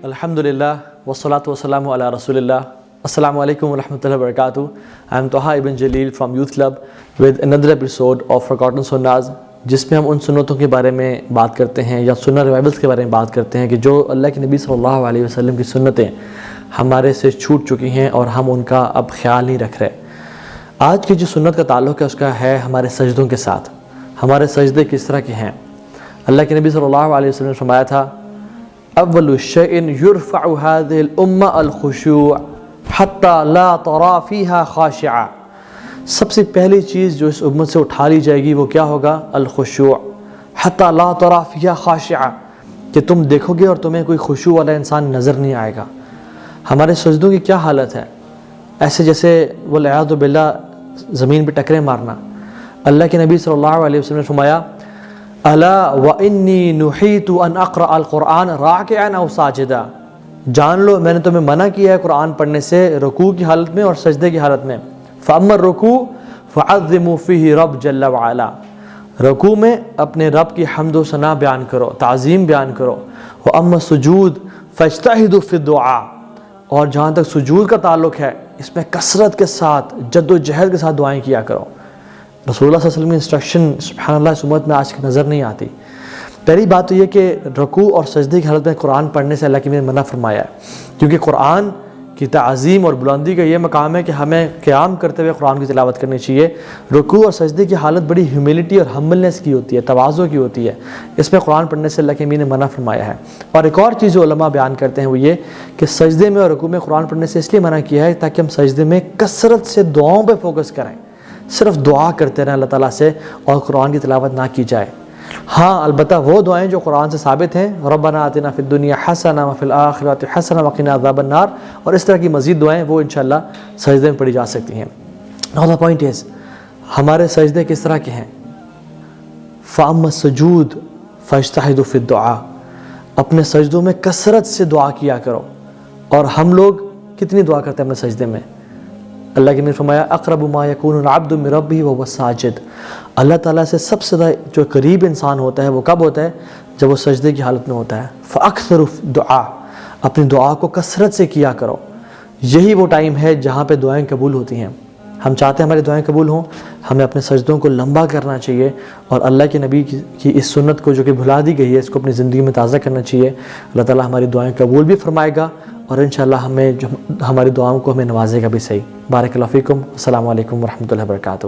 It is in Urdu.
Alhamdulillah, wassalatu wassalamu ala rasulillah. Assalamu alaikum wa rahmatullahi wa barakatuh. I am Taha Ibn Jalil from Youth Club with another episode of Forgotten Sunnahs, جس میں ہم ان سنتوں کے بارے میں بات کرتے ہیں یا سنہ ریوائولز کے بارے میں بات کرتے ہیں کہ جو اللہ کے نبی صلی اللہ علیہ وسلم کی سنتیں ہمارے سے چھوٹ چکی ہیں اور ہم ان کا اب خیال نہیں رکھ رہے. آج کی جو سنت کا تعلق ہے اس کا ہے ہمارے سجدوں کے ساتھ. ہمارے سجدے کس طرح کے ہیں؟ اللہ کے نبی صلی اللہ علیہ وسلم نے فرمایا تھا اول شیء یرفع هذه الامه الخشوع حتى لا ترى فيها خاشعا. سب سے پہلی چیز جو اس امت سے اٹھا لی جائے گی وہ کیا ہوگا؟ الخشوع. حتى لا ترى فيها خاشعا، کہ تم دیکھو گے اور تمہیں کوئی خشوع والا انسان نظر نہیں آئے گا. ہمارے سجدوں کی کیا حالت ہے؟ ایسے جیسے والعیاذ باللہ زمین پہ ٹکرے مارنا. اللہ کے نبی صلی اللہ علیہ وسلم نے فرمایا الا وانی نہیت ان اقرأ القرآن راکعا او ساجدا. جان لو میں نے تمہیں منع کیا ہے قرآن پڑھنے سے رکوع کی حالت میں اور سجدے کی حالت میں. فاما الرکوع فعظموا فیہ رب جل وعلا. رکوع میں اپنے رب کی حمد و ثنا بیان کرو، تعظیم بیان کرو. واما السجود فاجتہدوا فی الدعاء. اور جہاں تک سجود کا تعلق ہے اس میں کثرت کے ساتھ جد و جہد کے ساتھ دعائیں کیا کرو. رسول اللہ صلی اللہ علیہ وسلم کی انسٹرکشن سبحان اللہ اس امت میں آج کی نظر نہیں آتی. پہلی بات تو یہ کہ رکوع اور سجدے کی حالت میں قرآن پڑھنے سے اللہ کی نے منع فرمایا ہے، کیونکہ قرآن کی تعظیم اور بلندی کا یہ مقام ہے کہ ہمیں قیام کرتے ہوئے قرآن کی تلاوت کرنی چاہیے. رکوع اور سجدے کی حالت بڑی ہیوملٹی اور ہمبلنس کی ہوتی ہے، تواضع کی ہوتی ہے. اس میں قرآن پڑھنے سے اللہ کے نے منع فرمایا ہے. اور ایک اور چیز جو علماء بیان کرتے ہیں وہ یہ کہ سجدے میں اور رکوع میں قرآن پڑھنے سے اس لیے منع کیا ہے تاکہ ہم سجدے میں کثرت سے دعاؤں پہ فوکس کریں، صرف دعا کرتے رہیں اللہ تعالیٰ سے اور قرآن کی تلاوت نہ کی جائے. ہاں البتہ وہ دعائیں جو قرآن سے ثابت ہیں، ربنا آتنا فی الدنیا حسنہ وفی الآخرۃ حسنہ وقنا عذاب النار، اور اس طرح کی مزید دعائیں وہ انشاءاللہ سجدے میں پڑھی جا سکتی ہیں. Now the point is ہمارے سجدے کس طرح کے ہیں؟ فَأَمَّا السُّجُودُ فَاجْتَهِدُوا فِي الدُّعَاء. اپنے سجدوں میں کثرت سے دعا کیا کرو. اور ہم لوگ کتنی دعا کرتے ہیں اپنے سجدے میں؟ اللہ کے نے فرمایا اقرب ما یکون العبد من ربہ وهو ساجد. اللہ تعالیٰ سے سب سے جو قریب انسان ہوتا ہے وہ کب ہوتا ہے؟ جب وہ سجدے کی حالت میں ہوتا ہے. فاکثر دعا، اپنی دعا کو کثرت سے کیا کرو. یہی وہ ٹائم ہے جہاں پہ دعائیں قبول ہوتی ہیں. ہم چاہتے ہیں ہماری دعائیں قبول ہوں، ہمیں اپنے سجدوں کو لمبا کرنا چاہیے اور اللہ کے نبی کی اس سنت کو جو کہ بھلا دی گئی ہے اس کو اپنی زندگی میں تازہ کرنا چاہیے. اللہ تعالیٰ ہماری دعائیں قبول بھی فرمائے گا اور انشاءاللہ ہمیں ہماری دعاؤں کو ہمیں نوازے گا بھی صحیح. بارک اللہ فیکم. السلام علیکم ورحمۃ اللہ وبرکاتہ.